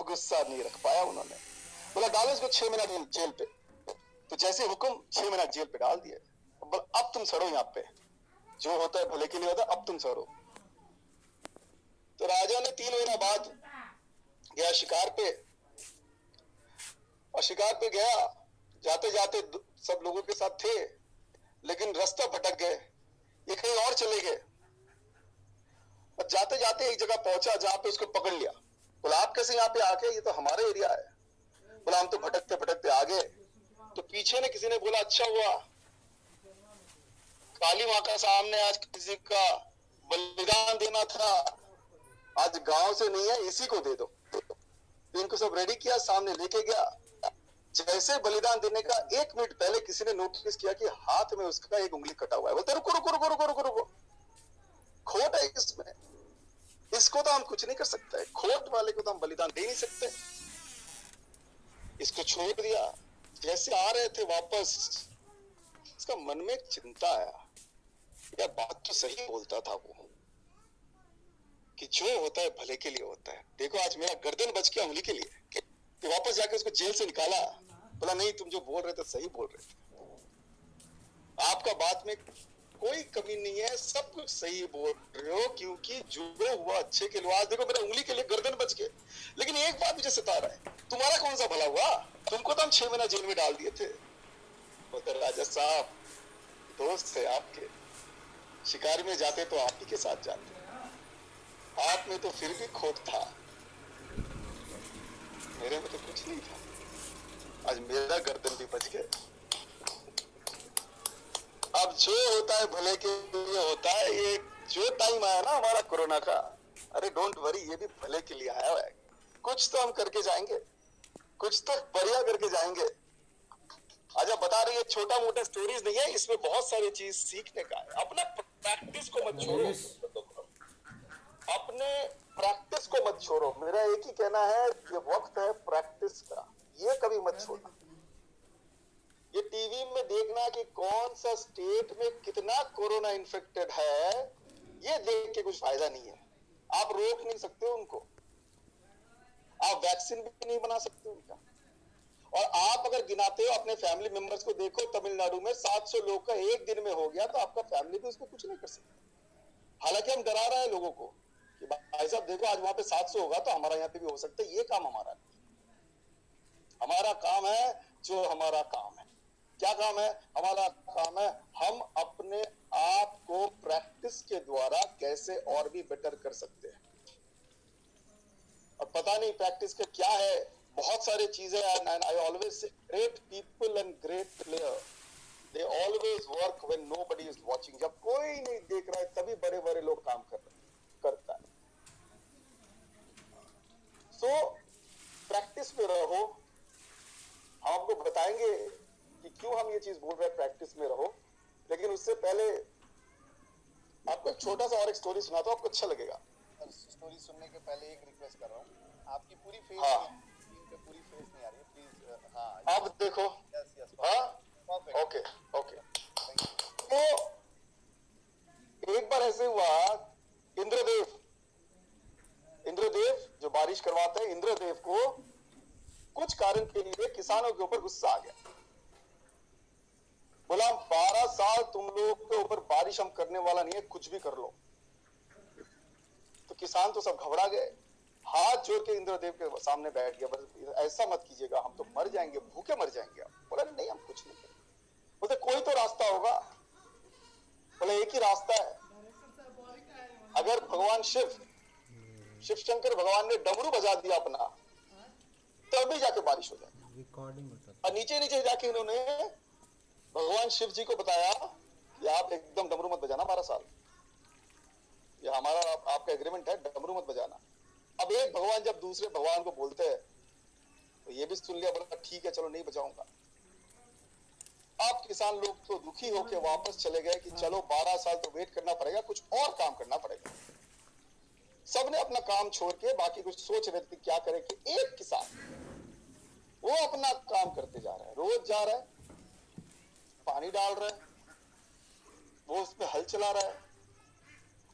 अब गुस्सा नहीं रख पाया उन्होंने, बोला डालो इसको 6 महीना जेल पे। तो जैसे हुक्म 6 महीना जेल पे डाल दिए। अब तुम सड़ो यहाँ पे, जो होता है भले के लिए होता है, अब तुम सड़ो। तो राजा ने 3 महीना बाद गया शिकार पे, और शिकार पे गया, जाते जाते सब लोगों के साथ थे, लेकिन रास्ता भटक गए, ये कहीं और चले गए। और जाते जाते एक जगह पहुंचा जहां पे उसको पकड़ लिया। बोला आप कैसे यहाँ पे आ गए, ये तो हमारा एरिया है। बोला हम तो भटकते भटकते आ गए। तो पीछे ने किसी ने बोला अच्छा हुआ, काली माँ का सामने आज किसी का बलिदान देना था, आज गांव से नहीं है, इसी को दे दो। तो इनको सब रेडी किया, सामने लेके गया। जैसे बलिदान देने का 1 मिनट पहले किसी ने नोटिस किया कि हाथ में उसका एक उंगली कटा हुआ है। बोलते रुको रुको रुको रुको रुको रुको, खोट है इसमें, इसको तो हम कुछ नहीं कर सकते, खोट वाले को तो हम बलिदान दे नहीं सकते। इसको छोड़ दिया। जैसे आ रहे थे वापस, इसका मन में एक चिंता आया, यार बात तो सही बोलता था वो, कि जो होता है भले के लिए होता है। देखो आज मेरा गर्दन बच गया उंगली के लिए। तो वापस जाके उसको जेल से निकाला, बोला नहीं तुम जो बोल रहे थे सही बोल रहे थे, आपका बात में कोई कमी नहीं है, सब कुछ सही बोल रहे हो, क्योंकि जुड़े हुआ अच्छे के लिए। आज देखो मेरा उंगली के लिए गर्दन बच गए, लेकिन एक बात मुझे सता रहा है, तुम्हारा कौन सा भला हुआ, तुमको तो हम 6 महीना जेल में डाल दिए थे। बोलते राजा साहब दोस्त थे आपके, शिकार में जाते तो आप ही के साथ जाते, आप में तो फिर भी खोट था, मेरे में तो कुछ नहीं था। आज मेरा गर्दन भी बच गए। अब जो होता है भले के लिए होता है। ये जो टाइम आया ना हमारा कोरोना का, अरे डोंट वरी, ये भी भले के लिए आया है। कुछ तो हम करके जाएंगे, कुछ तो बढ़िया करके जाएंगे। आज आप बता रही है छोटा मोटा स्टोरीज नहीं है, इसमें बहुत सारी चीज सीखने का है। अपना प्रैक्टिस को मत छोड़ो, अपने प्रैक्टिस को मत छोड़ो। मेरा एक ही कहना है, ये वक्त है प्रैक्टिस का, ये कभी मत छोड़ना। ये टीवी में देखना कि कौन सा स्टेट में कितना कोरोना इन्फेक्टेड है, ये देख के कुछ फायदा नहीं है। आप रोक नहीं सकते उनको, आप वैक्सीन भी नहीं बना सकते उनका। और आप अगर गिनाते हो अपने फैमिली मेंबर्स को, देखो तमिलनाडु में 700 लोग का एक दिन में हो गया, तो आपका फैमिली भी उसको कुछ नहीं कर सकता। हालांकि हम डरा रहे हैं लोगों को कि भाई साहब देखो आज वहां पे 700 होगा तो हमारा यहाँ पे भी हो सकता है। ये काम हमारा नहीं, हमारा काम है जो हमारा काम है। क्या काम है हमारा? काम है हम अपने आप को प्रैक्टिस के द्वारा कैसे और भी बेटर कर सकते हैं। और पता नहीं प्रैक्टिस का क्या है, बहुत सारी चीजें। I always say great people and great player, they always work when nobody is watching. जब कोई नहीं देख रहा है तभी बड़े बड़े लोग काम करता है। सो प्रैक्टिस में रहो। हम आपको बताएंगे कि क्यों हम ये चीज बोल रहे हैं, प्रैक्टिस में रहो। लेकिन उससे पहले आपको एक छोटा सा और एक स्टोरी सुनाता हूं, आपको अच्छा लगेगा। स्टोरी सुनने के पहले एक रिक्वेस्ट कर रहा हूँ, आपकी पूरी फेस पे पूरी फेस नहीं आ रही है प्लीज। हाँ अब देखो, यस यस हाँ ओके ओके। तो एक बार ऐसे हुआ, इंद्रदेव जो बारिश करवाते हैं, इंद्रदेव को कुछ कारण के लिए किसानों के ऊपर गुस्सा आ गया। बोला 12 साल तुम लोग के ऊपर बारिश हम करने वाला नहीं है, कुछ भी कर लो। तो किसान तो सब घबरा गए, हाथ जोड़ के इंद्रदेव के सामने बैठ गया, बस ऐसा मत कीजिएगा, हम तो मर जाएंगे, भूखे मर जाएंगे। बोला नहीं हम कुछ नहीं करेंगे। बोलते कोई तो रास्ता होगा। बोला एक ही रास्ता है, अगर भगवान शिव शंकर भगवान ने डमरू बजा दिया अपना, तभी जाके बारिश हो जाएगी। और नीचे नीचे जाके इन्होंने भगवान शिव जी को बताया कि आप एकदम डमरू मत बजाना 12 साल, ये हमारा आपका एग्रीमेंट है, डमरू मत बजाना। अब एक भगवान जब दूसरे भगवान को बोलते हैं तो ये भी सुन लिया, बोला ठीक है चलो नहीं बजाऊंगा। आप किसान लोग तो दुखी होकर वापस चले गए कि चलो 12 साल तो वेट करना पड़ेगा, कुछ और काम करना पड़ेगा। सबने अपना काम छोड़ के बाकी कुछ सोच रहे थे क्या करें। कि एक किसान वो अपना काम करते जा रहा है, रोज जा रहा है, पानी डाल रहा है, वो उसमें हल चला रहा है।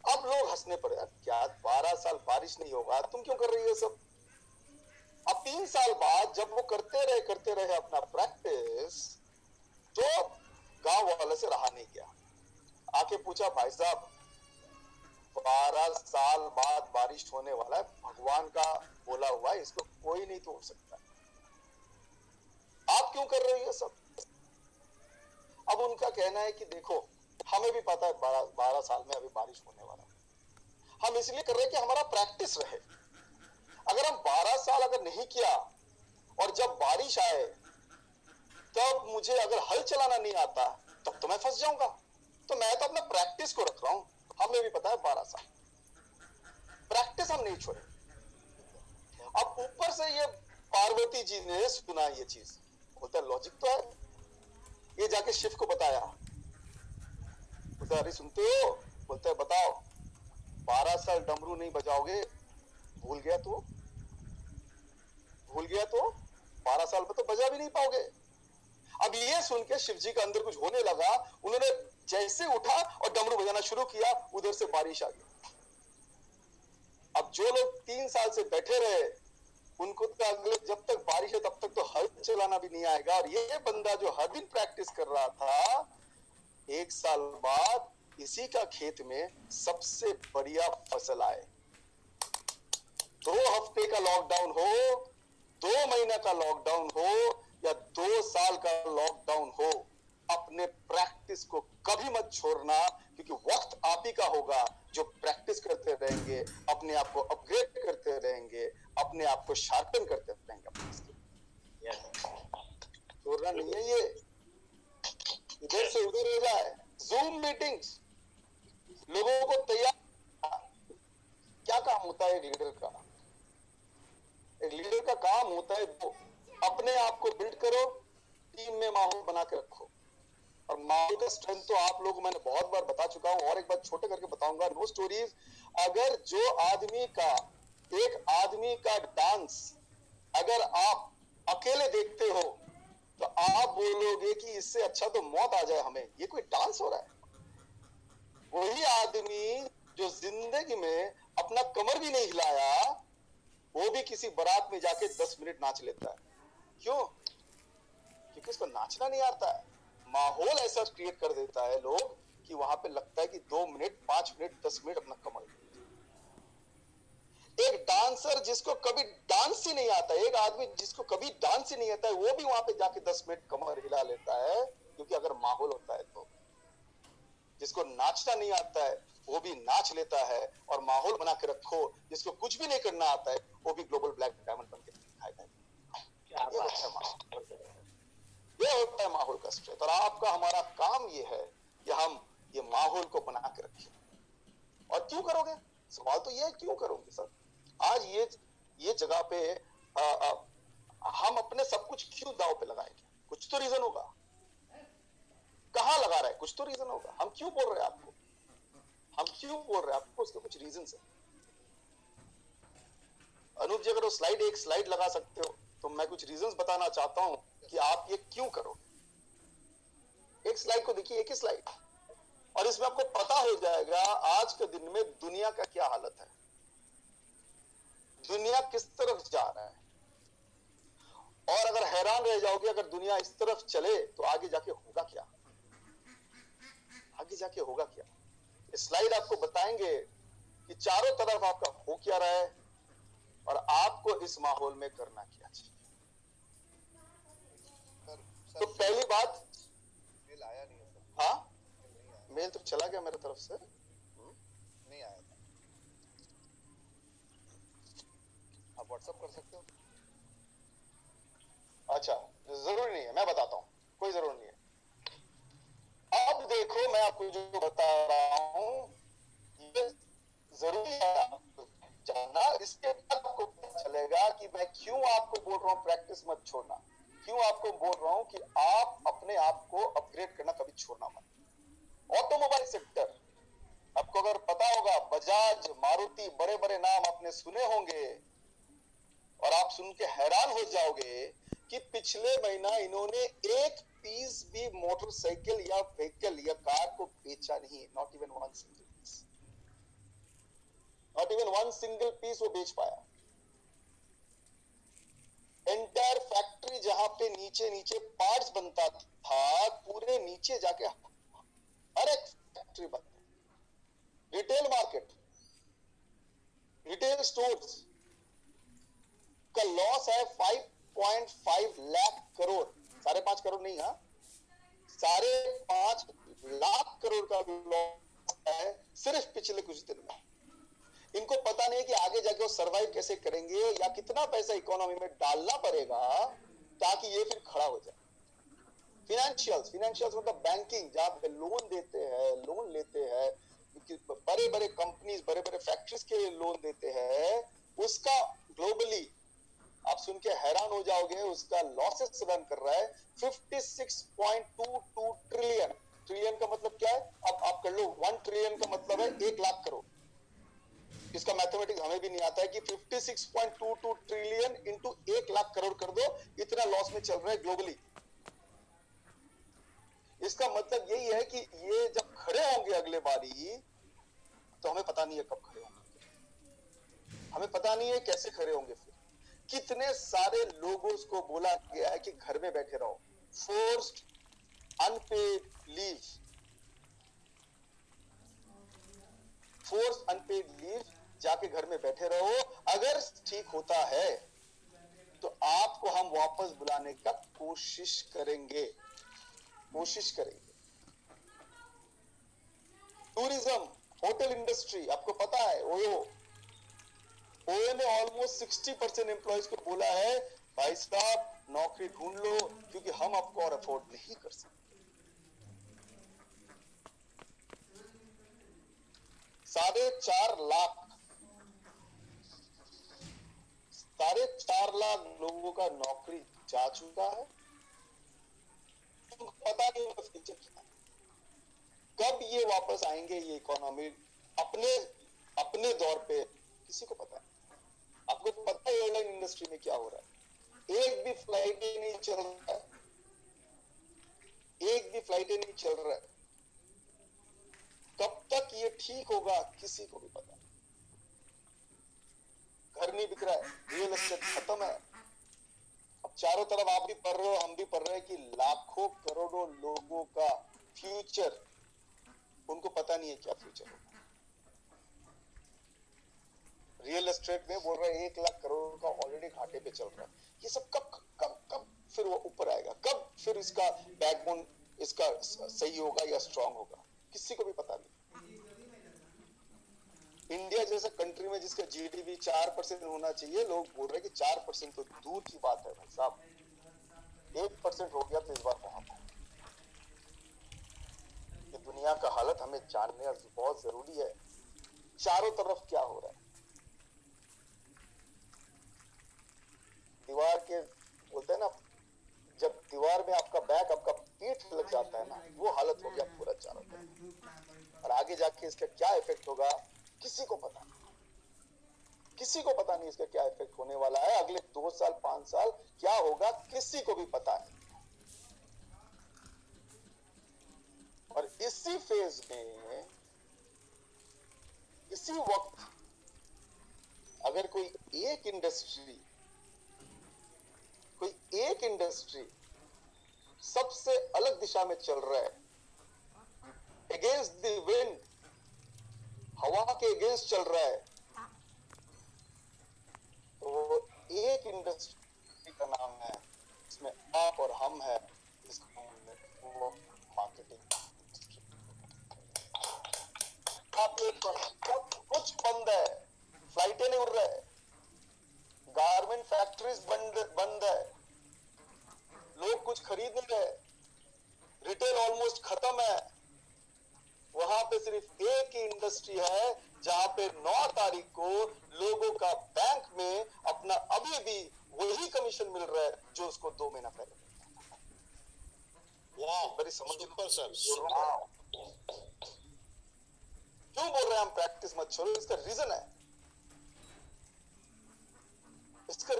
अब लोग हंसने पड़े, क्या 12 साल बारिश नहीं होगा, तुम क्यों कर रही हो सब? 3 साल बाद जब वो करते रहे अपना प्रैक्टिस, तो गांव वाले से रहा नहीं गया, आके पूछा भाई साहब 12 साल बाद बारिश होने वाला है, भगवान का बोला हुआ है, इसको कोई नहीं तोड़ सकता, आप क्यों कर रहे हो ये सब? अब उनका कहना है कि देखो हमें भी पता है 12 साल में अभी बारिश होने वाला है, हम इसलिए कर रहे हैं कि हमारा प्रैक्टिस रहे। अगर हम 12 साल अगर नहीं किया और जब बारिश आए तब मुझे अगर हल चलाना नहीं आता तब तो मैं फंस जाऊंगा, तो मैं तो अपना प्रैक्टिस को रख रहा हूं। हमें भी पता है 12 साल प्रैक्टिस हम नहीं छोड़े। अब ऊपर से ये पार्वती जी ने सुना ये चीज, बोलता है लॉजिक तो है, ये जाके शिव को बताया, बोलता है अरे सुनते हो, बोलता है बताओ 12 साल डमरू नहीं बजाओगे, भूल गया तो 12 साल में तो बजा भी नहीं पाओगे। अब ये सुन के शिव जी के अंदर कुछ होने लगा, उन्होंने जैसे उठा और डमरू बजाना शुरू किया, उधर से बारिश आ गई। अब जो लोग 3 साल से बैठे रहे उनको तो अगले जब तक बारिश है तब तक तो हल चलाना भी नहीं आएगा, और ये बंदा जो हर दिन प्रैक्टिस कर रहा था, 1 साल बाद इसी का खेत में सबसे बढ़िया फसल आए। 2 हफ्ते का लॉकडाउन हो, 2 महीने का लॉकडाउन हो या 2 साल का लॉकडाउन हो, अपने प्रैक्टिस को कभी मत छोड़ना, क्योंकि वक्त आप ही का होगा जो प्रैक्टिस करते रहेंगे, अपने आप को अपग्रेड करते रहेंगे, अपने आप को शार्पन करते रहेंगे। छोड़ना नहीं है ये, इधर से उधर हो जाए। जूम मीटिंग्स, लोगों को तैयार, क्या काम होता है एक लीडर का? एक लीडर का काम होता है वो अपने आप को बिल्ड करो, टीम में माहौल बना के रखो, और माहौल का स्ट्रेंथ तो आप लोगों को मैंने बहुत बार बता चुका हूं, और एक बार छोटे करके बताऊंगा, नो स्टोरीज। अगर जो आदमी का, एक आदमी का डांस अगर आप अकेले देखते हो तो आप बोलोगे कि इससे अच्छा तो मौत आ जाए हमें, ये कोई डांस हो रहा है? वही आदमी जो जिंदगी में अपना कमर भी नहीं हिलाया, वो भी किसी बारात में जाके 10 मिनट नाच लेता है। क्यों? क्योंकि उसको नाचना नहीं आता है। माहौल ऐसा क्रिएट कर देता है लोग कि वहां पे लगता है कि 2 मिनट 5 मिनट 10 मिनट अपना कमर। एक डांसर जिसको कभी डांस ही नहीं आता, एक आदमी जिसको कभी डांस ही नहीं आता है, वो भी वहां पे जाके 10 मिनट कमर हिला लेता है, क्योंकि अगर माहौल होता है तो। जिसको नाचना नहीं आता है वो भी नाच लेता है, और माहौल बना के रखो। जिसको कुछ भी नहीं करना आता है वो भी ग्लोबल ब्लैक डायमंड बन के दिखाएगा। ये होता है माहौल का स्ट्रेंथ, और आपका हमारा काम ये है कि हम ये माहौल को बना के रखें। और क्यों करोगे? सवाल तो ये है, क्यों करोगे सर? आज ये जगह पे हम अपने सब कुछ क्यों दांव पे लगाएंगे? कुछ तो रीजन होगा। कहाँ लगा रहा है? कुछ तो रीजन होगा। हम क्यों बोल रहे हैं आपको? उसके कुछ रीजन है। अनूप जी, अगर वो एक स्लाइड लगा सकते हो तो मैं कुछ रीजंस बताना चाहता हूं कि आप ये क्यों करो। एक स्लाइड को देखिए, एक ही स्लाइड, और इसमें आपको पता हो जाएगा आज के दिन में दुनिया का क्या हालत है, दुनिया किस तरफ जा रहा है। और अगर हैरान रह जाओगे, अगर दुनिया इस तरफ चले तो आगे जाके होगा क्या? स्लाइड आपको बताएंगे कि चारों तरफ आपका हो क्या रहा है और आपको इस माहौल में करना क्या चाहिए। तो पहली बात, मेल आया नहीं है सर। हाँ, मेल तो चला गया मेरे तरफ से, नहीं आया था। आप व्हाट्सएप कर सकते हो? अच्छा, जरूरी नहीं है, मैं बताता हूं, कोई जरूरी नहीं है। अब देखो, मैं आपको जो बता रहा हूं ये जरूरी है आपको जानना। इसके बाद आपको पता चलेगा कि मैं क्यों आपको बोल रहा हूं प्रैक्टिस मत छोड़ना, क्यों आपको बोल रहा हूं कि आप अपने आप को अपग्रेड करना कभी छोड़ना मत। ऑटोमोबाइल सेक्टर, आपको अगर पता होगा, बजाज, मारुति, बड़े बड़े नाम आपने सुने होंगे, और आप सुन के हैरान हो जाओगे कि पिछले महीना इन्होंने एक पीस भी मोटरसाइकिल या व्हीकल या कार को बेचा नहीं। Not even one single piece वो बेच पाया। जहां पे नीचे नीचे पार्ट्स बनता था, पूरे नीचे जाके हर एक फैक्ट्री बंद है। रिटेल मार्केट, रिटेल स्टोर्स का लॉस है 5.5 लाख करोड़, 5.5 करोड़ नहीं, हाँ 5.5 लाख करोड़ का लॉस है सिर्फ पिछले कुछ दिन में। इनको पता नहीं कि आगे जाके वो सरवाइव कैसे करेंगे या कितना पैसा इकोनॉमी में डालना पड़ेगा ताकि ये फिर खड़ा हो जाए। फिनेंशियल्स मतलब बैंकिंग, जहां पे लोन देते हैं, लोन लेते हैं, बड़े बड़े कंपनीज, बड़े बड़े फैक्ट्रीज के लोन देते हैं, उसका ग्लोबली आप सुन के हैरान हो जाओगे, उसका लॉसेस रन कर रहा है 56.22 ट्रिलियन। ट्रिलियन का मतलब क्या है, अब आप कर लो, 1 ट्रिलियन का मतलब है 1 लाख करोड़। इसका मैथमेटिक्स हमें भी नहीं आता है कि 56.22 ट्रिलियन इंटू 1 लाख करोड़ कर दो, इतना लॉस में चल रहा है ग्लोबली। इसका मतलब यही है कि ये जब खड़े होंगे अगले बारी, तो हमें पता नहीं है कब खड़े होंगे, हमें पता नहीं है कैसे खड़े होंगे। फिर कितने सारे लोगों को बोला गया है कि घर में बैठे रहो, forced unpaid leave, force unpaid leave, जाके घर में बैठे रहो। अगर ठीक होता है तो आपको हम वापस बुलाने का कोशिश करेंगे। टूरिज्म, होटल इंडस्ट्री, आपको पता है ओयो ने ऑलमोस्ट 60% एम्प्लॉइज को बोला है, भाई साहब नौकरी ढूंढ लो, क्योंकि हम आपको और अफोर्ड नहीं कर सकते। 4.5 लाख लोगों का नौकरी जा चुका है। तुमको पता नहीं होगा फ्यूचर क्या, कब ये वापस आएंगे, ये इकोनॉमी अपने दौर पे, किसी को पता है। आपको पता है एयरलाइन इंडस्ट्री में क्या हो रहा है, एक भी फ्लाइट नहीं चल रहा है, एक भी फ्लाइट नहीं चल रहा है। कब तक ये ठीक होगा किसी को भी पता नहीं। घर नहीं बिक रहा है, रियल एस्टेट खत्म है। अब चारों तरफ आप भी पढ़ रहे हो, हम भी पढ़ रहे हैं कि लाखों करोड़ों लोगों का फ्यूचर, उनको पता नहीं है क्या फ्यूचर होगा। रियल एस्टेट में बोल रहे हैं 1 लाख करोड़ का ऑलरेडी घाटे पे चल रहा है। ये सब कब फिर वो ऊपर आएगा, कब फिर इसका बैकबोन इसका सही होगा या स्ट्रांग होगा, किसी को भी पता नहीं। इंडिया जैसे कंट्री में जिसका जीडीपी 4% होना चाहिए, लोग बोल रहे हैं कि 4% तो दूर की बात है भाई साहब, 1% हो गया तो इस बार वहां पर। ये दुनिया का हालत हमें जानने बहुत जरूरी है, चारों तरफ क्या हो रहा है। दीवार के बोलते हैं ना, जब दीवार में आपका बैक, आपका पीठ लग जाता है ना, वो हालत हो गया पूरा चारों तरफ। और आगे जाके इसका क्या इफेक्ट होगा किसी को पता नहीं, किसी को पता नहीं इसका क्या इफेक्ट होने वाला है। अगले 2 साल 5 साल क्या होगा किसी को भी पता नहीं। और इसी फेज में, इसी वक्त अगर कोई एक इंडस्ट्री सबसे अलग दिशा में चल रहा है, अगेंस्ट द विंड, हवा के अगेंस्ट चल रहा है, तो एक इंडस्ट्री का नाम है, इसमें आप और हम है, इसका वो मार्केटिंग। सब कुछ बंद है, फ्लाइटें नहीं उड़ रहे, गारमेंट फैक्ट्रीज बंद है, लोग कुछ खरीद नहीं रहे, रिटेल ऑलमोस्ट खत्म है। वहां पे सिर्फ एक ही इंडस्ट्री है जहां पे 9 तारीख को लोगों का बैंक में अपना अभी भी वही कमीशन मिल रहा है जो उसको 2 महीना पहले। बड़ी समझ क्यों बोल रहे हैं हम प्रैक्टिस मत छोड़ो, इसका रीजन है, इसका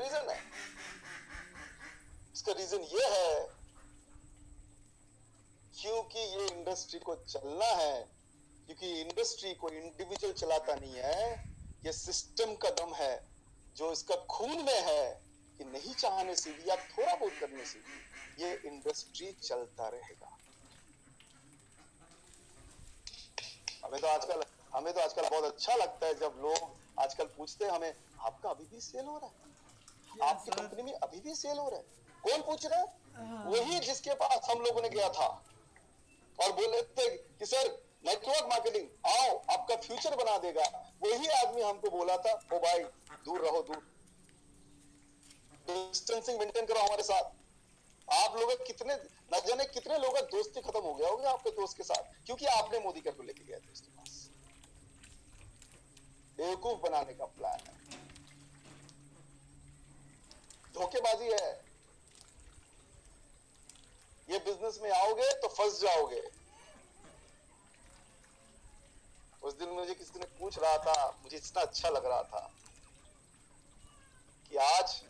रीजन ये है क्योंकि ये इंडस्ट्री को चलना है, क्योंकि इंडस्ट्री को इंडिविजुअल चलाता नहीं है, ये सिस्टम का दम है जो इसका खून में है कि नहीं चाहने से भी या थोड़ा बहुत करने से भी ये इंडस्ट्री चलता रहेगा। हमें तो आजकल बहुत अच्छा लगता है जब लोग आजकल पूछते हैं हमें, आपका अभी भी सेल हो रहा है, आपकी कंपनी में अभी भी सेल हो रहा है। कौन पूछ रहा है? वही जिसके पास हम लोगों ने गया था और बोले थे कि सर नेटवर्क मार्केटिंग आओ, आपका फ्यूचर बना देगा। वही आदमी हमको बोला था, ओ भाई दूर रहो, दूर डिस्टेंसिंग मेंटेन करो हमारे साथ। आप लोग कितने न जाने कितने लोगों का दोस्ती खत्म हो गया होगा आपके दोस्त के साथ, क्योंकि आपने मोदी कर को लेके गया था उसके पास। बेवकूफ बनाने का प्लान है, धोखेबाजी है। ये बिजनेस में आओगे तो फंस जाओगे। उस दिन मुझे किसी ने पूछ रहा था, मुझे इतना अच्छा लग रहा था कि आज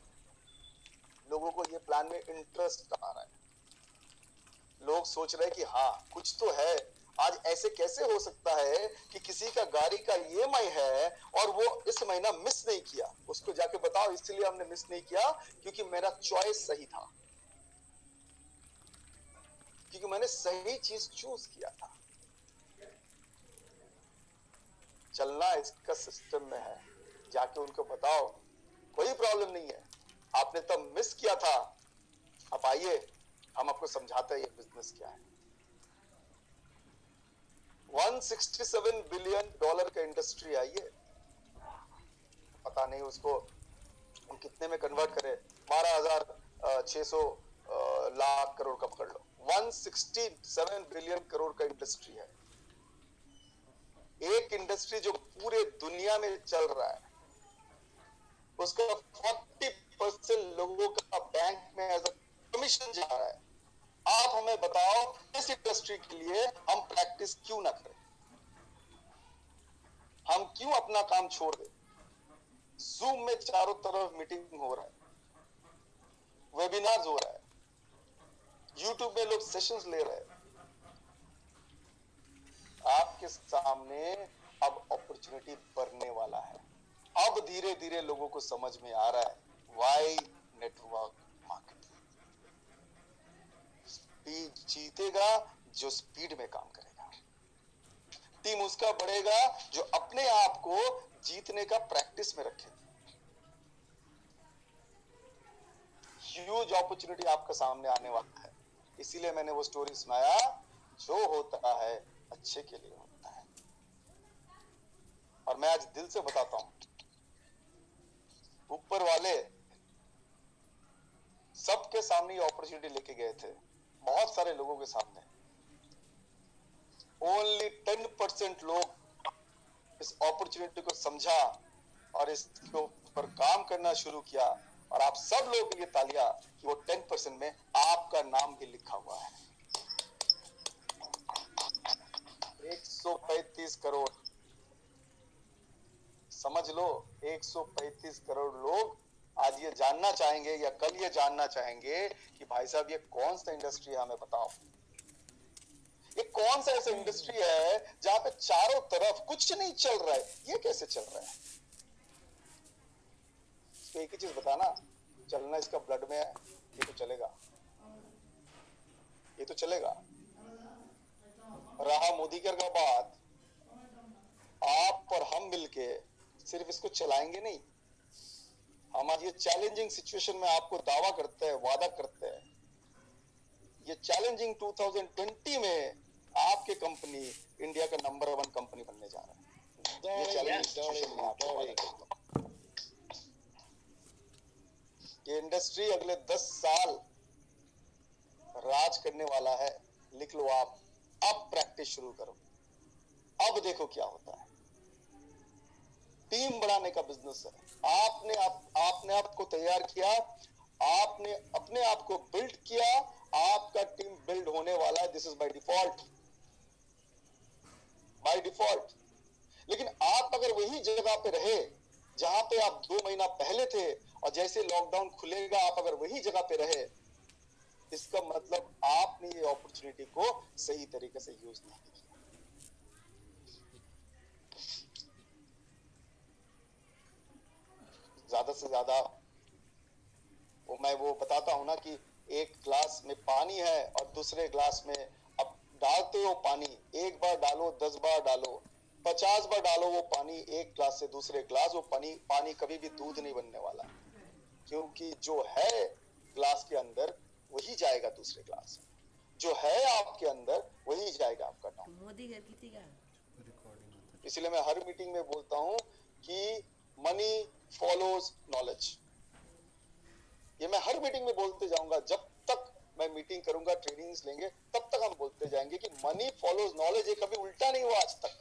लोगों को ये प्लान में इंटरेस्ट आ रहा है। लोग सोच रहे हैं कि हाँ कुछ तो है। आज ऐसे कैसे हो सकता है कि किसी का गाड़ी का ईएमआई है और वो इस महीना मिस नहीं किया, उसको जाके बताओ इसलिए हमने मिस नहीं किया क्योंकि मेरा चॉइस सही था, क्योंकि मैंने सही चीज चूज किया था। चलना इसका सिस्टम में है, जाके उनको बताओ कोई प्रॉब्लम नहीं है, आपने तब मिस किया था, अब आइए हम आपको समझाते हैं ये बिजनेस क्या है। $167 बिलियन का इंडस्ट्री है ये। पता नहीं उसको हम कितने में कन्वर्ट करें, 12,600 लाख करोड़ का पकड़ लो। 167 बिलियन करोड़ का इंडस्ट्री है। एक इंडस्ट्री जो पूरे दुनिया में चल रहा है, उसका 40% लोगों का बैंक में एज अ कमीशन जा रहा है। आप हमें बताओ इस इंडस्ट्री के लिए हम प्रैक्टिस क्यों ना करें, हम क्यों अपना काम छोड़ दें। जूम में चारों तरफ मीटिंग हो रहा है, वेबिनार्स हो रहा है, यूट्यूब में लोग सेशंस ले रहे हैं। आपके सामने अब अपॉर्चुनिटी बढ़ने वाला है। अब धीरे धीरे लोगों को समझ में आ रहा है वाई नेटवर्क मार्केटिंग। स्पीड जीतेगा जो स्पीड में काम करेगा, टीम उसका बढ़ेगा जो अपने आप को जीतने का प्रैक्टिस में रखे। ह्यूज अपॉर्चुनिटी आपके सामने आने वाला है, इसीलिए मैंने वो स्टोरी सुनाया। जो होता है अच्छे के लिए होता है, और मैं आज दिल से बताता हूं, ऊपर वाले सबके सामने ये अपॉर्चुनिटी लेके गए थे, बहुत सारे लोगों के सामने। ओनली 10% लोग इस अपॉर्चुनिटी को समझा और इसके ऊपर काम करना शुरू किया, और आप सब लोगों के लिए तालियां कि वो 10% में आपका नाम भी लिखा हुआ है। 135 करोड़, समझ लो 135 करोड़ लोग आज ये जानना चाहेंगे या कल ये जानना चाहेंगे कि भाई साहब ये कौन सा इंडस्ट्री है, हमें बताओ। ये कौन सा ऐसा इंडस्ट्री है जहां पे चारों तरफ कुछ नहीं चल रहा है, ये कैसे चल रहा है। तो एक ही चीज बताना, चलना इसका ब्लड में है, ये तो चलेगा, ये तो चलेगा। रहा मोदी का बात, आप और हम मिलके सिर्फ इसको चलाएंगे नहीं, हम आज ये चैलेंजिंग सिचुएशन में आपको दावा करते हैं, वादा करते हैं, ये चैलेंजिंग 2020 में आपके कंपनी इंडिया का नंबर 1 कंपनी बनने जा रहा है। ये चैलेंजिंग सिचुएशन में आपको वादा करता हूं। ये इंडस्ट्री अगले 10 साल राज करने वाला है, लिख लो आप। अब प्रैक्टिस शुरू करो, अब देखो क्या होता है। टीम बढ़ाने का बिजनेस है। आपने आपको तैयार किया, आपने अपने आप को बिल्ड किया, आपका टीम बिल्ड होने वाला है। This is by default, by default. लेकिन आप अगर वही जगह पे रहे जहां पे आप 2 महीना पहले थे, और जैसे लॉकडाउन खुलेगा आप अगर वही जगह पे रहे, इसका मतलब आपने ये अपॉर्चुनिटी को सही तरीके से यूज नहीं किया। ज्यादा से ज्यादा मैं वो बताता हूँ ना कि एक ग्लास में पानी है और दूसरे ग्लास में अब डालते हो पानी, एक बार डालो, 10 बार डालो, 50 बार डालो वो पानी एक ग्लास से दूसरे ग्लास, वो पानी कभी भी दूध नहीं बनने वाला, क्योंकि जो है ग्लास के अंदर वही जाएगा दूसरे ग्लास, जो है आपके अंदर वही जाएगा आपका टाउन। मोदी घर की थी क्या? इसलिए मैं हर मीटिंग में बोलता हूं कि मनी फॉलोज नॉलेज। ये मैं हर मीटिंग में बोलते जाऊंगा, जब तक मैं मीटिंग करूंगा, ट्रेनिंग्स लेंगे, तब तक हम बोलते जाएंगे कि मनी फॉलोज नॉलेज। ये कभी उल्टा नहीं हुआ आज तक।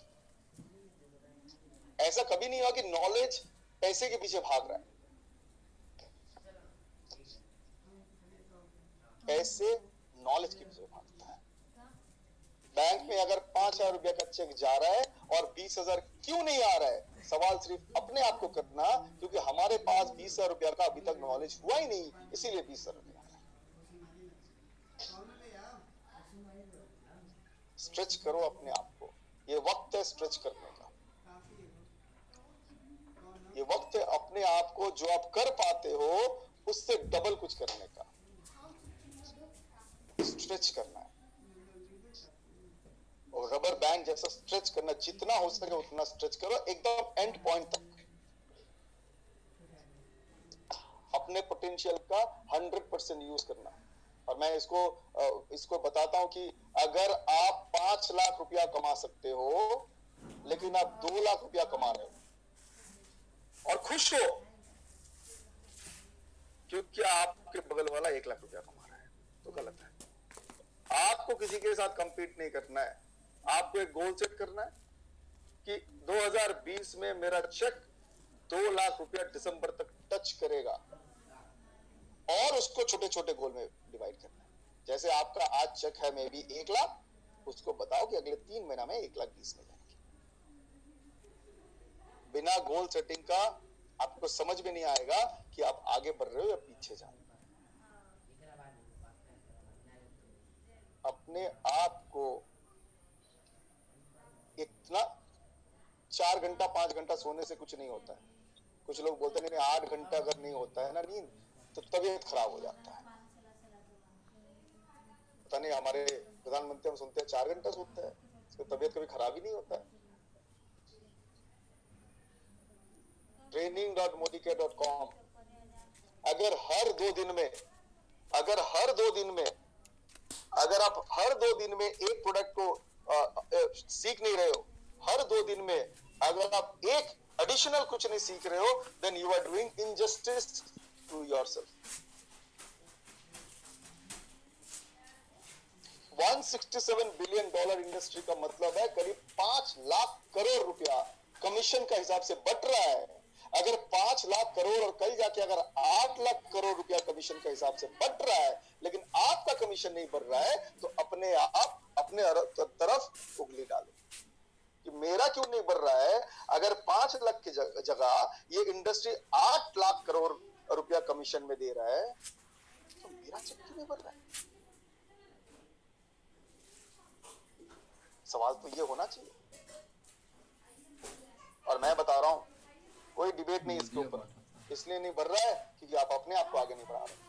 ऐसा कभी नहीं हुआ कि नॉलेज पैसे के पीछे भाग रहा है। पैसे नॉलेज के पीछे भागता है। बैंक में अगर 5,000 रुपया का चेक जा रहा है और 20,000 क्यों नहीं आ रहा है, सवाल सिर्फ अपने आप को करना, क्योंकि हमारे पास 20,000 रुपया का अभी तक नॉलेज हुआ ही नहीं, इसीलिए 20,000 रुपया आ रहा है। स्ट्रेच करो अपने आप को, ये वक्त है स्ट्रेच करने का। ये वक्त है अपने आप को जो आप कर पाते हो उससे डबल कुछ करने का, स्ट्रेच करना है। और रबर बैंड जैसा स्ट्रेच करना, जितना हो सके उतना स्ट्रेच करो एकदम एंड पॉइंट तक। अपने पोटेंशियल का 100% यूज करना। और मैं इसको बताता हूं कि अगर आप 5 लाख रुपया कमा सकते हो लेकिन आप 2 लाख रुपया कमा रहे हो और खुश हो क्योंकि आपके बगल वाला 1 लाख रुपया कमा रहा है, तो गलत है। आपको किसी के साथ कंपीट नहीं करना है। आपको एक गोल सेट करना है कि 2020 में मेरा चेक 2 लाख रुपया दिसंबर तक टच करेगा, और उसको छोटे छोटे गोल में डिवाइड करना है। जैसे आपका आज चेक है मे बी 1 लाख, उसको बताओ कि अगले 3 महीना में 1,20,000 में जाएंगे। बिना गोल सेटिंग का आपको समझ में नहीं आएगा कि आप आगे बढ़ रहे हो या पीछे जा रहे हो। अपने आप को इतना 4 घंटा 5 घंटा सोने से कुछ नहीं होता है। कुछ लोग बोलते नहीं 8 घंटा अगर नहीं होता है ना नींद तो तबीयत खराब हो जाता है। पता नहीं, हमारे प्रधानमंत्री हम सुनते हैं 4 घंटा सोते हैं, उसकी तबीयत कभी खराब ही नहीं होता है। training.modicare.com अगर हर 2 दिन में अगर आप हर 2 दिन में एक प्रोडक्ट को सीख नहीं रहे हो, हर 2 दिन में अगर आप एक एडिशनल कुछ नहीं सीख रहे हो, then you are doing injustice to yourself. 167 billion dollar industry का मतलब है करीब 5 लाख करोड़ रुपया कमीशन का हिसाब से बट रहा है। अगर 5 लाख करोड़ और कल जाके अगर 8 लाख करोड़ रुपया कमीशन का हिसाब से बढ़ रहा है, लेकिन आपका कमीशन नहीं बढ़ रहा है, तो अपने आप अपने तरफ उंगली डालो कि मेरा क्यों नहीं बढ़ रहा है। अगर 5 लाख की जगह ये इंडस्ट्री 8 लाख करोड़ रुपया कमीशन में दे रहा है, तो मेरा चेक क्यों नहीं बढ़ रहा है? सवाल तो ये होना चाहिए। और मैं बता रहा हूं, कोई डिबेट नहीं इसके ऊपर, इसलिए नहीं बढ़ रहा है क्योंकि आप अपने आप को आगे नहीं बढ़ा रहे।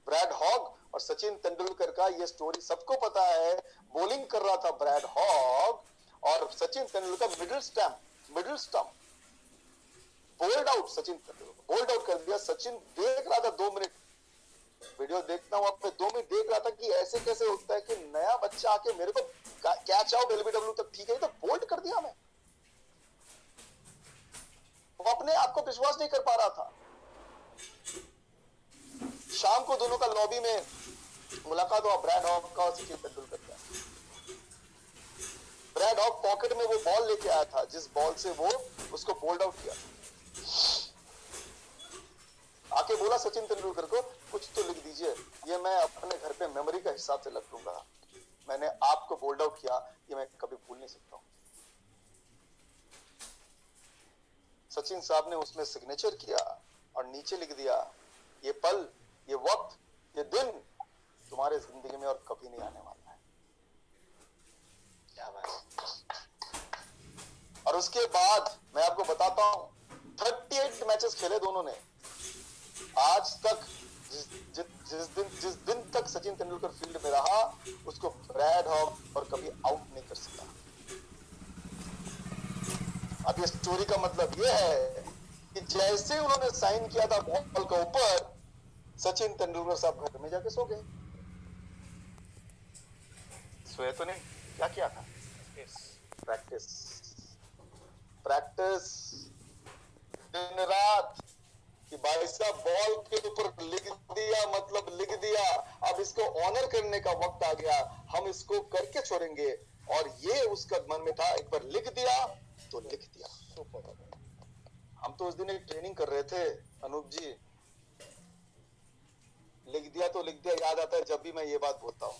ब्रैड हॉग और सचिन तेंदुलकर का ये स्टोरी सबको पता है। बॉलिंग कर रहा था ब्रैड हॉग और Sachin Tendulkar middle stump bold out, Sachin Tendulkar bold out कर दिया। सचिन देख रहा था 2 मिनट, वीडियो देखता हूं आपने, 2 मिनट देख रहा था कि ऐसे कैसे होता है कि नया बच्चा आके मेरे को कैच आउट एलबीडब्ल्यू तक ठीक है तो बोल्ड कर दिया। मैं वो अपने आप को विश्वास नहीं कर पा रहा था। शाम को दोनों का लॉबी में मुलाकात हुआ, ब्रैड हॉग का और सचिन तेंदुलकर का। ब्रैड हॉग पॉकेट में वो बॉल लेके आया था जिस बॉल से वो उसको बोल्ड आउट किया। आके बोला सचिन तेंदुलकर को, कुछ तो लिख दीजिए, ये मैं अपने घर पे मेमोरी का हिसाब से रख लूंगा। मैंने आपको बोल्ड आउट किया, ये मैं कभी भूल नहीं सकता हूं। सचिन साहब ने उसमें सिग्नेचर किया और नीचे लिख दिया, ये पल, ये वक्त, ये दिन तुम्हारे जिंदगी में और कभी नहीं आने वाला है। क्या बात। और उसके बाद मैं आपको बताता हूं, मैचेस खेले दोनों ने। आज तक जिस दिन तक सचिन तेंदुलकर फील्ड में रहा उसको ब्रैड हॉग और कभी आउट नहीं कर सका। अब ये स्टोरी का मतलब ये है कि जैसे उन्होंने साइन किया था बॉल का ऊपर, सचिन तेंदुलकर साहब घर में जाके सो गए। सोए तो नहीं, क्या किया था? प्रैक्टिस प्रैक्टिस दिन रात, कि भाई साहब बॉल के ऊपर लिख दिया मतलब लिख दिया, अब इसको ऑनर करने का वक्त आ गया, हम इसको करके छोड़ेंगे। और ये उसका मन में था, एक बार लिख दिया तो लिख दिया। हम तो उस दिन एक ट्रेनिंग कर रहे थे अनूप जी, लिख दिया तो लिख दिया याद आता है जब भी मैं ये बात बोलता हूं।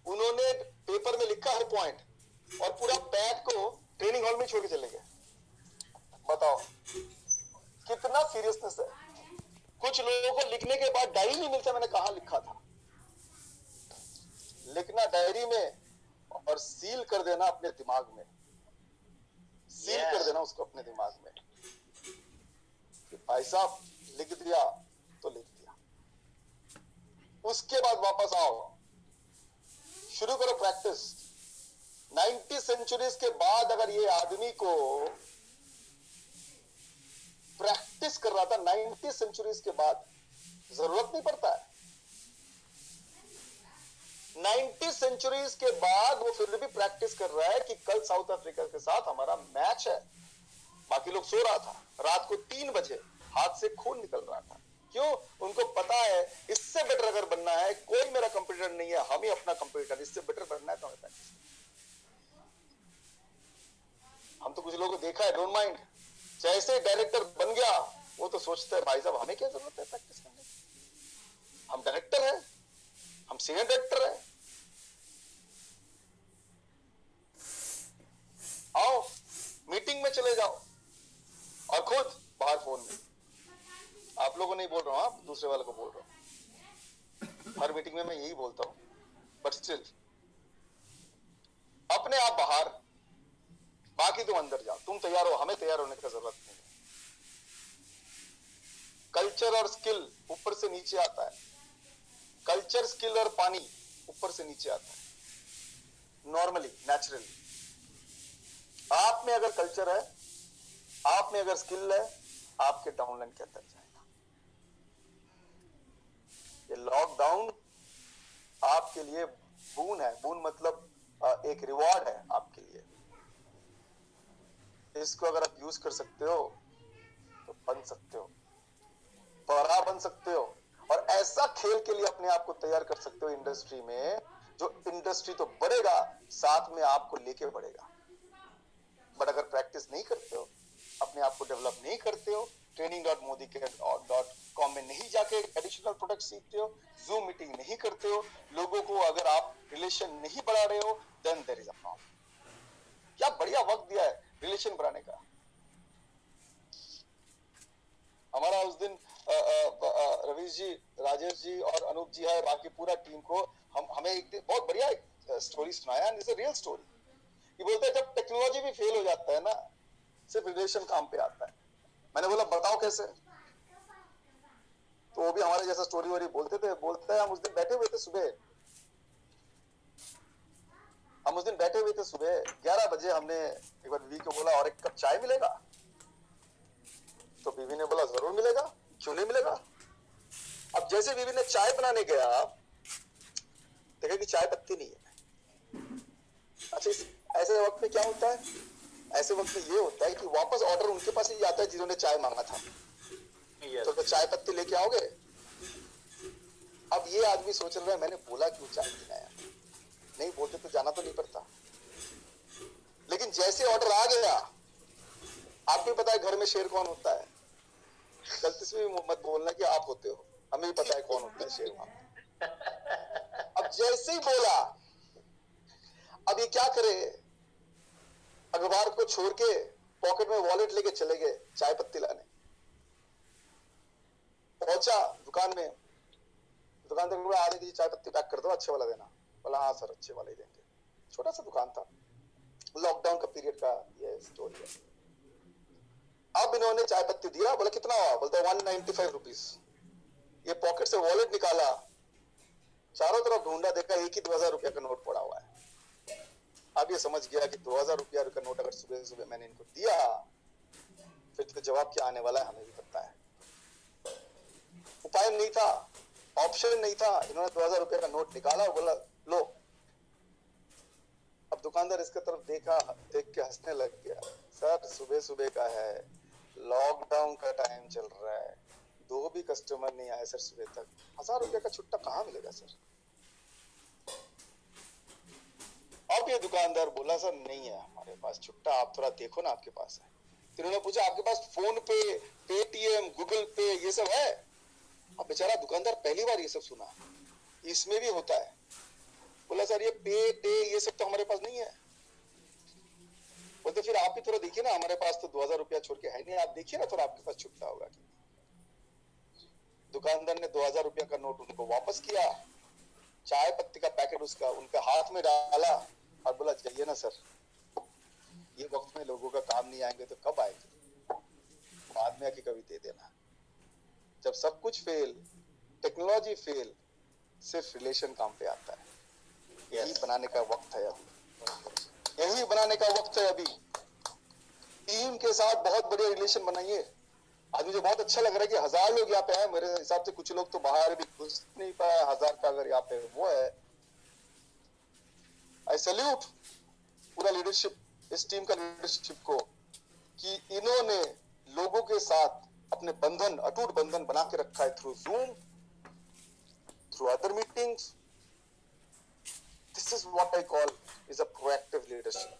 उन्होंने पेपर में लिखा हर पॉइंट और पूरा पैड को ट्रेनिंग हॉल में छोड़ के चले गए। बताओ कितना सीरियसनेस है। कुछ लोगों को लिखने के बाद डायरी नहीं मिलता, मैंने कहा लिखा था। लिखना डायरी में और सील कर देना अपने दिमाग में, सील कर देना उसको अपने दिमाग में कि भाई साहब लिख दिया तो लिख दिया। उसके बाद वापस आओ, शुरू करो प्रैक्टिस। 90 सेंचुरीज के बाद अगर ये आदमी को प्रैक्टिस कर रहा था 90 सेंचुरीज के बाद, जरूरत नहीं पड़ता है। 90 सेंचुरीज के बाद वो फिर भी प्रैक्टिस कर रहा है कि कल साउथ अफ्रीका के साथ हमारा मैच है। बाकी लोग सो रहा था, रात को 3 बजे हाथ से खून निकल रहा था। क्यों? उनको पता है इससे बेटर अगर बनना है, कोई मेरा कंप्यूटर नहीं है, हम ही अपना कंप्यूटर, इससे बेटर बनना है तो हमें प्रैक्टिस। हम तो कुछ लोगों को देखा है, डोंट माइंड, जैसे डायरेक्टर बन गया वो तो सोचते हैं भाई साहब हमें क्या जरूरत है प्रैक्टिस करने की, हम डायरेक्टर हैं, हम सीनियर डायरेक्टर हैं। आओ मीटिंग में चले जाओ और खुद बाहर फोन में, आप लोगों को नहीं बोल रहा हूं, आप दूसरे वाले को बोल रहा हूं। हर मीटिंग में मैं यही बोलता हूं, बट स्टिल अपने आप बाहर, बाकी तुम अंदर जाओ। तुम तैयार हो, हमें तैयार होने की जरूरत नहीं है। कल्चर और स्किल ऊपर से नीचे आता है, कल्चर स्किल और पानी ऊपर से नीचे आता है, नॉर्मली नेचुरली। आप में अगर कल्चर है, आप में अगर स्किल है, आपके डाउनलाइन के अंदर जाएगा। ये लॉकडाउन आपके लिए बून है, बून मतलब एक रिवॉर्ड है आपके लिए। इसको अगर आप यूज कर सकते हो तो बन सकते हो, बड़ा बन सकते हो, और ऐसा खेल के लिए अपने आप को तैयार कर सकते हो इंडस्ट्री में, जो इंडस्ट्री तो बढ़ेगा साथ में आपको लेके बढ़ेगा। बट अगर प्रैक्टिस नहीं करते हो, अपने आप को डेवलप नहीं करते हो, training.modi.com में नहीं जाके एडिशनल प्रोडक्ट सीखते हो, जूम मीटिंग नहीं करते हो, लोगों को अगर आप रिलेशन नहीं बढ़ा रहे हो, then there is a problem. क्या बढ़िया वक्त दिया है रिलेशन बढ़ाने का। हमारा उस दिन रवीश जी, राजेश जी और अनूप जी है, बाकी पूरा टीम को हमें एक दिन बहुत बढ़िया एक स्टोरी सुनाया, and it's a real story. ये बोलते हैं जब टेक्नोलॉजी भी फेल हो जाता है ना, सिर्फ रिलेशन काम पे आता है। मैंने बोला बताओ कैसे, तो वो भी हमारे जैसा स्टोरी वोरी बोलते थे। बोलते हैं हम उस दिन बैठे हुए थे सुबह, 11 बजे, हमने एक बार बीवी को बोला और एक कप चाय मिलेगा? तो बीवी ने बोला जरूर मिलेगा, क्यों नहीं मिलेगा। अब जैसे बीवी ने चाय बनाने गया, देखा कि चाय पत्ती नहीं है। अच्छा, ऐसे वक्त में क्या होता है? ऐसे वक्त में ये होता है कि वापस ऑर्डर उनके पास ही आता है जिन्होंने चाय मांगा था। तो चाय पत्ती लेके आओगे? अब ये आदमी सोच रहा है मैंने बोला क्यों चाय पिलाया, नहीं बोलते तो जाना तो नहीं पड़ता। लेकिन जैसे ऑर्डर आ गया, आपको पता है घर में शेर कौन होता है, गलती से भी मत बोलना कि आप होते हो, हमें भी पता है कौन होता है शेर वहां। अब जैसे ही बोला, अब ये क्या करे, अखबार को छोड़ के पॉकेट में वॉलेट लेके चले गए चाय पत्ती लाने। पहुंचा दुकान में, दुकानदार बोला आने की चाय पत्ती पैक कर दो, अच्छे वाला देना। बोला हाँ सर अच्छे वाला ही देंगे। छोटा सा दुकान था, लॉकडाउन का पीरियड का ये स्टोरी है। अब इन्होंने चाय पत्ती दिया, बोला कितना हुआ, बोलता 195 रुपीज। ये पॉकेट से वॉलेट निकाला, चारों तरफ ढूंढा, देखा एक ही 2000 रुपया का नोट पड़ा हुआ है। अब ये समझ गया कि 2000 रुपया का नोट अगर सुबह सुबह मैंने इनको दिया, फिर तो जवाब क्या आने वाला है हमें भी पता है। उपाय नहीं था, ऑप्शन नहीं था, इन्होंने 2000 रुपया का नोट निकाला, बोला लो। अब दुकानदार इसके तरफ देखा, देख के हंसने लग गया। सर सुबह सुबह का है, लॉकडाउन का टाइम चल रहा है, 2 भी कस्टमर नहीं आए सर सुबह तक, 1000 रुपया का छुट्टा कहाँ मिलेगा सर। अब ये दुकानदार बोला सर नहीं है हमारे पास छुट्टा, आप थोड़ा देखो ना आपके पास है। फिर उन्होंने पूछा आपके पास फोन पे, पेटीएम, गूगल पे ये सब है? अब बेचारा दुकानदार पहली बार ये सब सुना, इसमें भी होता है। बोला सर ये पे ये सब तो हमारे पास नहीं है। बोलते फिर आप भी थोड़ा देखिए ना, हमारे पास तो 2000 रुपया छोड़ के है नहीं, आप देखिए ना थोड़ा आपके पास छुट्टा होगा कि। दुकानदार ने 2000 रुपया का नोट उनको वापस किया, चाय पत्ती का पैकेट उसका उनके हाथ में डाला और बोला जाइए ना सर, ये वक्त में लोगों का काम नहीं आएंगे तो कब आएंगे, बाद में आके कभी दे देना। जब सब कुछ फेल, टेक्नोलॉजी फेल, सिर्फ रिलेशन काम पे आता है। यही बनाने का वक्त है अभी, यही बनाने का वक्त है अभी। टीम के साथ बहुत बढ़िया रिलेशन बनाइए। आज मुझे बहुत अच्छा लग रहा है कि 1000 लोग यहाँ पे हैं, मेरे हिसाब से कुछ लोग तो बाहर भी घुस नहीं पाए, 1000 का अगर यहाँ पे वो है। आई सैल्यूट पूरा लीडरशिप, इस टीम का लीडरशिप को, कि इन्होंने लोगों के साथ अपने बंधन, अटूट बंधन बना के रखा है through zoom, through other meetings. This is what I call is a proactive leadership.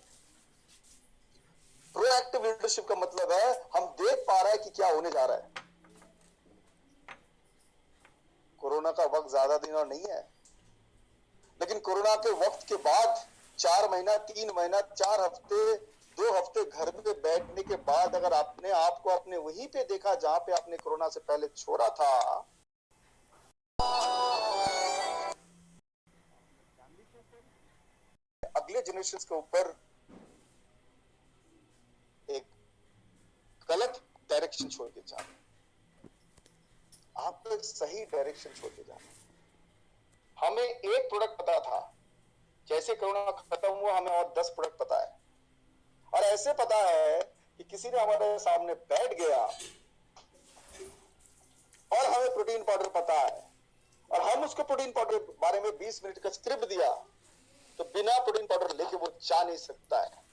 Proactive leadership का मतलब है हम देख पा रहे हैं कि क्या होने जा रहा है। कोरोना का वक्त ज्यादा दिन और नहीं है, लेकिन कोरोना के वक्त के बाद 4 महीना, 3 महीना, 4 हफ्ते, 2 हफ्ते घर में बैठने के बाद अगर आपने आपको अपने वहीं पे देखा जहां पे आपने कोरोना से पहले छोड़ा था, अगले जनरेशन के ऊपर एक गलत डायरेक्शन छोड़ के जाना, आपको एक सही डायरेक्शन छोड़ के जाना। हमें एक प्रोडक्ट पता था, जैसे कोरोना खत्म हुआ हमें और 10 प्रोडक्ट पता है, और ऐसे पता है कि किसी ने हमारे सामने बैठ गया और हमें प्रोटीन पाउडर पता है और हम उसको प्रोटीन पाउडर के बारे में 20 मिनट का स्क्रिप्ट दिया, तो बिना प्रोटीन पाउडर लेके वो जा नहीं सकता है।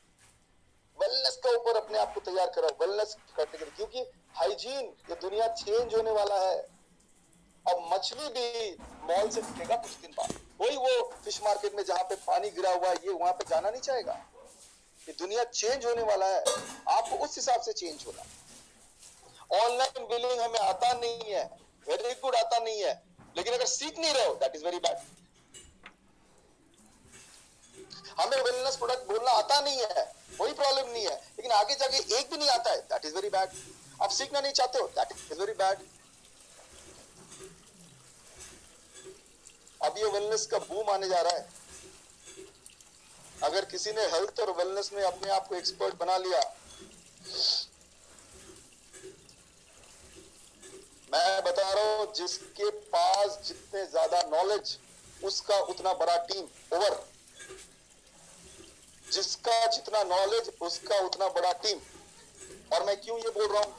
वेलनेस के ऊपर अपने आप को तैयार करो, वेलनेस करने के लिए, क्योंकि हाइजीन, ये दुनिया चेंज होने वाला है। अब मछली भी मॉल से दिखेगा कुछ दिन बाद, कोई वो फिश मार्केट में जहां पे पानी गिरा हुआ है, ये वहां पे जाना नहीं चाहेगा। ये दुनिया चेंज होने वाला है, आपको उस हिसाब से चेंज होना। ऑनलाइन बिलिंग हमें आता नहीं है, वेरी गुड आता नहीं है, लेकिन अगर सीख नहीं रहे हो दैट इज वेरी बैड। हमें वेलनेस प्रोडक्ट बोलना आता नहीं है, कोई प्रॉब्लम नहीं है, लेकिन आगे जाके एक भी नहीं आता है, दैट इज वेरी बैड। आप सीखना नहीं चाहते हो, दैट इज वेरी बैड। अब ये वेलनेस का बूम आने जा रहा है। अगर किसी ने हेल्थ और वेलनेस में अपने आप को एक्सपर्ट बना लिया, मैं बता रहा हूं, जिसके पास जितने ज्यादा नॉलेज उसका उतना बड़ा टीम, ओवर। जिसका जितना नॉलेज उसका उतना बड़ा टीम। और मैं क्यों ये बोल रहा हूं,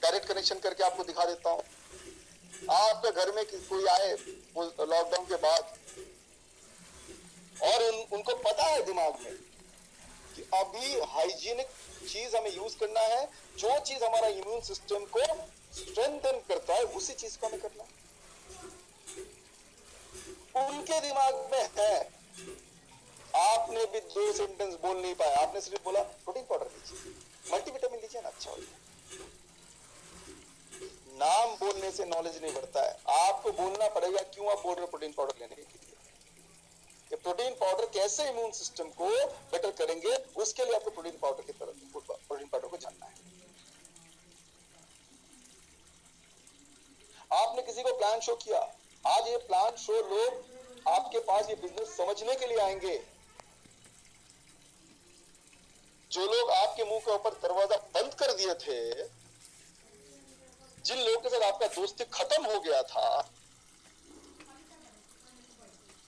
डायरेक्ट कनेक्शन करके आपको दिखा देता हूं। आपके घर में कोई आए लॉकडाउन के बाद और उनको पता है दिमाग में कि अभी हाइजीनिक चीज हमें यूज करना है, जो चीज हमारा इम्यून सिस्टम को स्ट्रेंथन करता है उसी चीज को हमें करना है। उनके दिमाग में है, आपने भी 2 सेंटेंस बोल नहीं पाया, आपने सिर्फ बोला प्रोटीन पाउडर लीजिए, मल्टीविटामिन लीजिए ना, अच्छा हो गया। नाम बोलने से नॉलेज नहीं बढ़ता है, आपको बोलना पड़ेगा क्यों आप बोल रहे हो प्रोटीन पाउडर लेने के लिए। ये प्रोटीन पाउडर कैसे इम्यून सिस्टम को बेटर करेंगे, उसके लिए आपको प्रोटीन पाउडर की तरफ, प्रोटीन पाउडर को जानना है। आपने किसी को प्लान शो किया, आज ये प्लान शो लोग आपके पास ये बिजनेस समझने के लिए आएंगे। जो लोग आपके मुंह के ऊपर दरवाजा बंद कर दिए थे, जिन लोगों के साथ आपका दोस्ती खत्म हो गया था,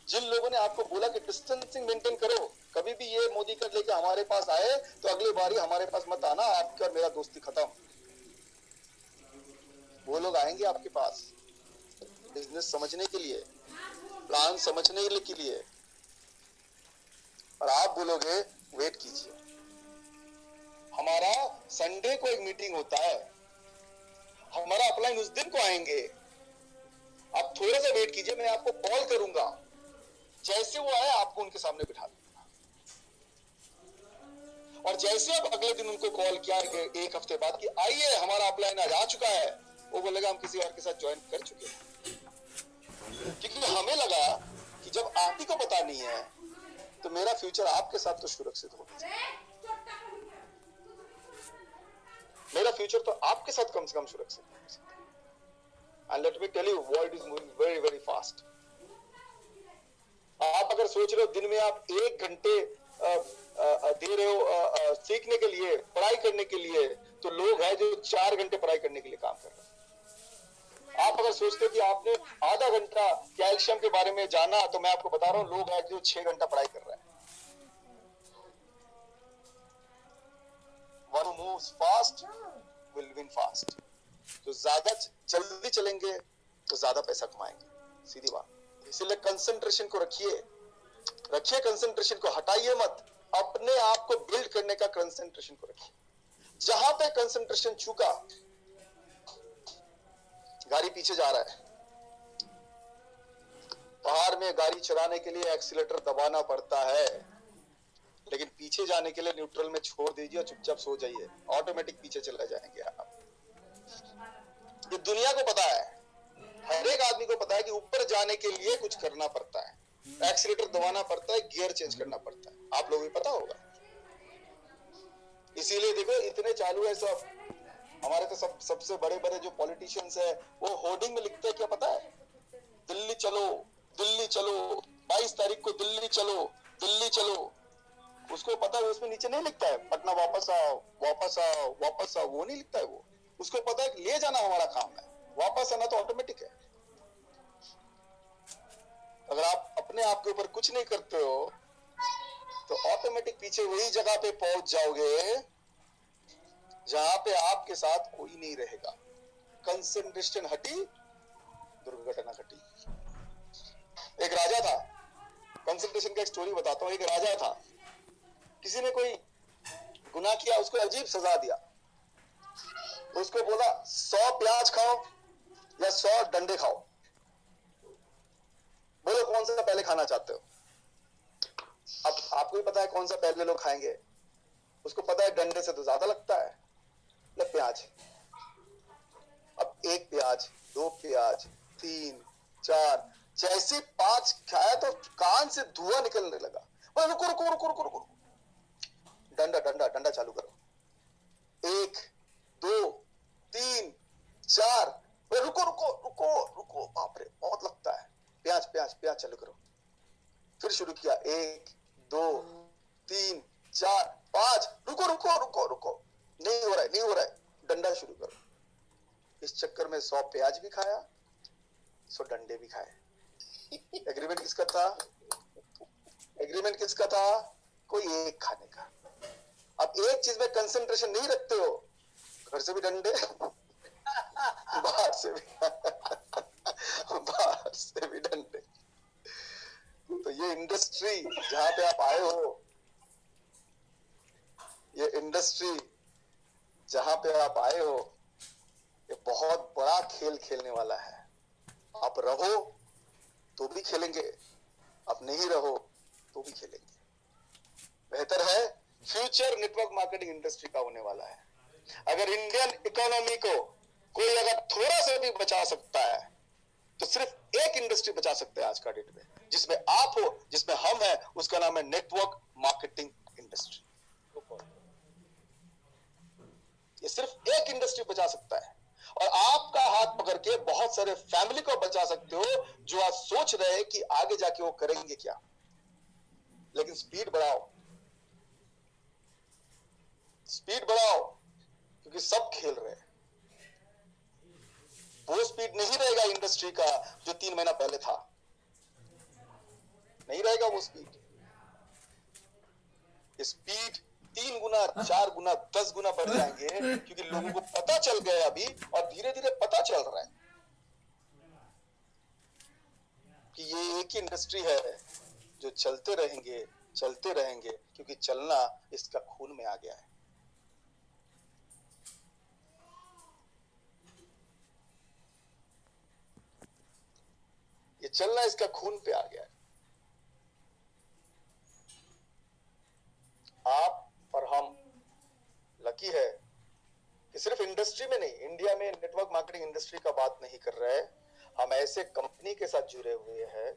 जिन लोगों ने आपको बोला कि डिस्टेंसिंग मेंटेन करो, कभी भी ये मोदी कर लेके हमारे पास आए तो अगली बारी हमारे पास मत आना, आपका और मेरा दोस्ती खत्म, वो लोग आएंगे आपके पास बिजनेस समझने के लिए, प्लान समझने के लिए, और आप बोलोगे वेट कीजिए। हमारा संडे को एक मीटिंग होता है, हमारा अपलाइन उस दिन को आएंगे, आप थोड़ा सा वेट कीजिए, मैं आपको कॉल करूंगा, जैसे वो आए आपको उनके सामने बिठा दूंगा, और जैसे आप अगले दिन उनको कॉल किया एक हफ्ते बाद कि आइए हमारा अपलाइन आज आ चुका है, वो बोलेगा हम किसी और के साथ ज्वाइन कर चुके हैं, क्योंकि हमें लगा कि जब आप ही को पता नहीं है तो मेरा फ्यूचर आपके साथ तो सुरक्षित होगा, मेरा फ्यूचर तो आपके साथ कम से कम सुरक्षित हो सकता है। And let me tell you, world is moving very very fast. आप अगर सोच रहे हो दिन में आप 1 घंटे दे रहे हो सीखने के लिए, पढ़ाई करने के लिए, तो लोग हैं जो 4 घंटे पढ़ाई करने के लिए काम कर रहे हैं। आप अगर सोचते हो कि आपने आधा घंटा कैल्शियम के बारे में जाना, तो मैं आपको बता रहा हूं लोग हैं जो 6 घंटा पढ़ाई कर रहे हैं। One who moves fast will win fast। जो ज्यादा जल्दी चलेंगे तो ज्यादा पैसा कमाएंगे, सीधी बात। इसीलिए कंसंट्रेशन को रखिए, कंसंट्रेशन को हटाइए मत, अपने आप को बिल्ड करने का कंसंट्रेशन को रखिए। जहां पे कंसंट्रेशन चूका, गाड़ी पीछे जा रहा है, पहाड़ में गाड़ी चलाने के लिए एक्सीलेटर दबाना पड़ता है, लेकिन पीछे जाने के लिए न्यूट्रल में छोड़ दीजिए और चुपचाप सो जाइए, ऑटोमेटिक पीछे चले जाएंगे आप। ये दुनिया को पता है, हर एक आदमी को पता है कि ऊपर जाने के लिए कुछ करना पड़ता है, एक्सीलेटर दबाना पड़ता है, गियर चेंज करना पड़ता है, आप लोगों को पता होगा। इसीलिए देखो इतने चालू है सब, हमारे तो सबसे बड़े बड़े जो पॉलिटिशियंस है वो होर्डिंग में लिखते हैं, क्या पता है, दिल्ली चलो, दिल्ली चलो, 22 तारीख को दिल्ली चलो, दिल्ली चलो। उसको पता है, उसमें नीचे नहीं लिखता है पटना वापस आओ, वापस आओ, वापस आओ, वो नहीं लिखता है। वो उसको पता है ले जाना हमारा काम है, वापस आना तो ऑटोमेटिक है। अगर आप अपने आप के ऊपर कुछ नहीं करते हो तो ऑटोमेटिक पीछे वही जगह पे पहुंच जाओगे जहां पे आपके साथ कोई नहीं रहेगा। कंसंट्रेशन हटी, दुर्घटना घटी। एक राजा था, कंसंट्रेशन का एक स्टोरी बताता हूं। एक राजा था, किसी ने कोई गुनाह किया, उसको अजीब सजा दिया। उसको बोला 100 प्याज खाओ या 100 डंडे खाओ, बोलो कौन सा पहले खाना चाहते हो। अब आपको भी पता है कौन सा पहले लोग खाएंगे, उसको पता है डंडे से तो ज्यादा लगता है, ले प्याज। अब 1 प्याज, 2 प्याज, 3, 4, जैसे 5 खाया तो कान से धुआं निकलने लगा। बोले रुको रुको रुको रुको रुको, डंडा डंडा डंडा चालू करो। 1, 2, 3, 4, रुको रुको रुको रुको, बाप रे बहुत लगता है, प्याज प्याज प्याज चालू करो। फिर शुरू किया 1, 2, 3, 4, 5, रुको रुको रुको रुको, नहीं हो रहा है, नहीं हो रहा है, डंडा शुरू करो। इस चक्कर में 100 प्याज भी खाया, 100 डंडे भी खाए। एग्रीमेंट किसका था? एग्रीमेंट किसका था? कोई एक खाने का। अब एक चीज में कंसंट्रेशन नहीं रखते हो, घर से भी डंडे, बाहर से भी बाहर से भी डंडे। तो ये इंडस्ट्री जहां पे आप आए हो, ये इंडस्ट्री जहां पे आप आए हो, ये बहुत बड़ा खेल खेलने वाला है। आप रहो तो भी खेलेंगे, आप नहीं रहो तो भी खेलेंगे। बेहतर है, फ्यूचर नेटवर्क मार्केटिंग इंडस्ट्री का होने वाला है। अगर इंडियन इकोनॉमी को कोई अगर थोड़ा सा भी बचा सकता है तो सिर्फ एक इंडस्ट्री बचा सकते हैं आज का डेट में, जिसमें आप हो, जिसमें हम हैं, उसका नाम है नेटवर्क मार्केटिंग इंडस्ट्री। ये सिर्फ एक इंडस्ट्री बचा सकता है, और आपका हाथ पकड़ के बहुत सारे फैमिली को बचा सकते हो जो आज सोच रहे हैं कि आगे जाके वो करेंगे क्या। लेकिन स्पीड बढ़ाओ, स्पीड बढ़ाओ, क्योंकि सब खेल रहे हैं। वो स्पीड नहीं रहेगा इंडस्ट्री का जो 3 महीना पहले था, नहीं रहेगा वो स्पीड। स्पीड 3 गुना, 4 गुना, 10 गुना बढ़ जाएंगे, क्योंकि लोगों को पता चल गया अभी, और धीरे धीरे पता चल रहा है कि ये एक ही इंडस्ट्री है जो चलते रहेंगे, चलते रहेंगे, क्योंकि चलना इसका खून में आ गया है। ये चलना इसका खून पे आ गया है। आप और हम लकी है कि सिर्फ इंडस्ट्री में नहीं, इंडिया में नेटवर्क मार्केटिंग इंडस्ट्री का बात नहीं कर रहे हैं, हम ऐसे कंपनी के साथ जुड़े हुए हैं,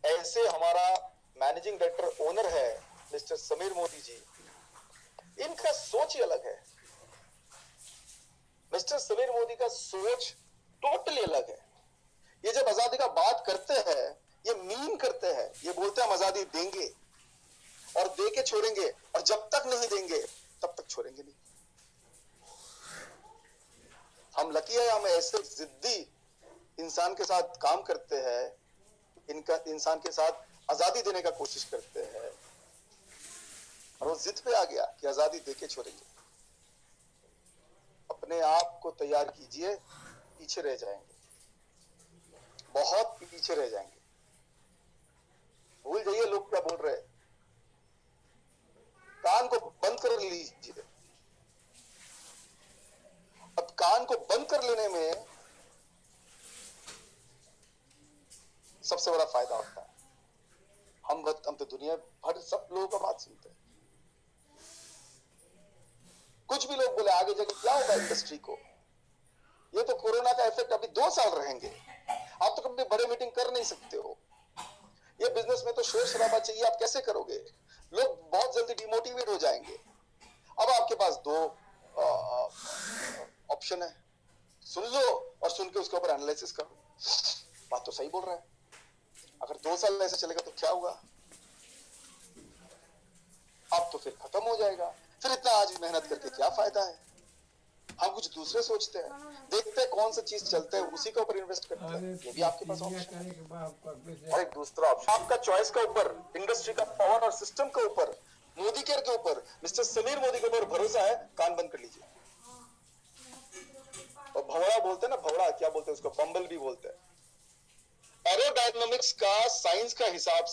ऐसे हमारा मैनेजिंग डायरेक्टर ओनर है मिस्टर समीर मोदी जी, इनका सोच ही अलग है। मिस्टर समीर मोदी का सोच टोटली अलग है। ये जब आजादी का बात करते हैं, ये मीन करते हैं, ये बोलते हैं हम आजादी देंगे और दे के छोड़ेंगे, और जब तक नहीं देंगे तब तक छोड़ेंगे नहीं। हम लकी है, हम ऐसे जिद्दी इंसान के साथ काम करते हैं, इनका इंसान के साथ आजादी देने का कोशिश करते हैं, और वो जिद पे आ गया कि आजादी देके छोड़ेंगे। अपने आप को तैयार कीजिए, पीछे रह जाएंगे, बहुत पीछे रह जाएंगे। भूल जाइए लोग क्या बोल रहे हैं, कान को बंद कर लीजिए। अब कान को बंद कर लेने में सबसे बड़ा फायदा होता है। हम तो दुनिया भर सब लोगों का बात सुनते हैं। कुछ भी लोग बोले आगे जाके क्या होगा इंडस्ट्री को, ये तो कोरोना का इफेक्ट अभी 2 साल रहेंगे, आप तो कभी बड़े मीटिंग कर नहीं सकते हो। ये बिजनेस में तो शोर शराबा चाहिए, आप कैसे करोगे? लोग बहुत जल्दी डिमोटिवेट हो जाएंगे। अब आपके पास 2 ऑप्शन है, सुन लो और सुन के उसके ऊपर एनालिसिस करो। बात तो सही बोल रहा है, अगर 2 साल ऐसे चलेगा तो क्या हुआ? अब तो फिर खत्म हो जाएगा, फिर इतना आज मेहनत करके क्या फायदा है? हम कुछ दूसरे सोचते हैं, देखते हैं कौन सा चीज चलता है, उसी के ऊपर इन्वेस्ट करते हैं। ये भी आपके पास ऑप्शन है। और एक दूसरा ऑप्शन आपका चॉइस का ऊपर, इंडस्ट्री का पावर और सिस्टम के ऊपर, मोदी केयर के ऊपर, मिस्टर समीर मोदी के ऊपर भरोसा है, कान बंद कर लीजिए। और भवड़ा बोलते हैं ना, भवड़ा क्या बोलते हैं उसको, बम्बल भी बोलते हैं। एरोडायनामिक्स का साइंस का हिसाब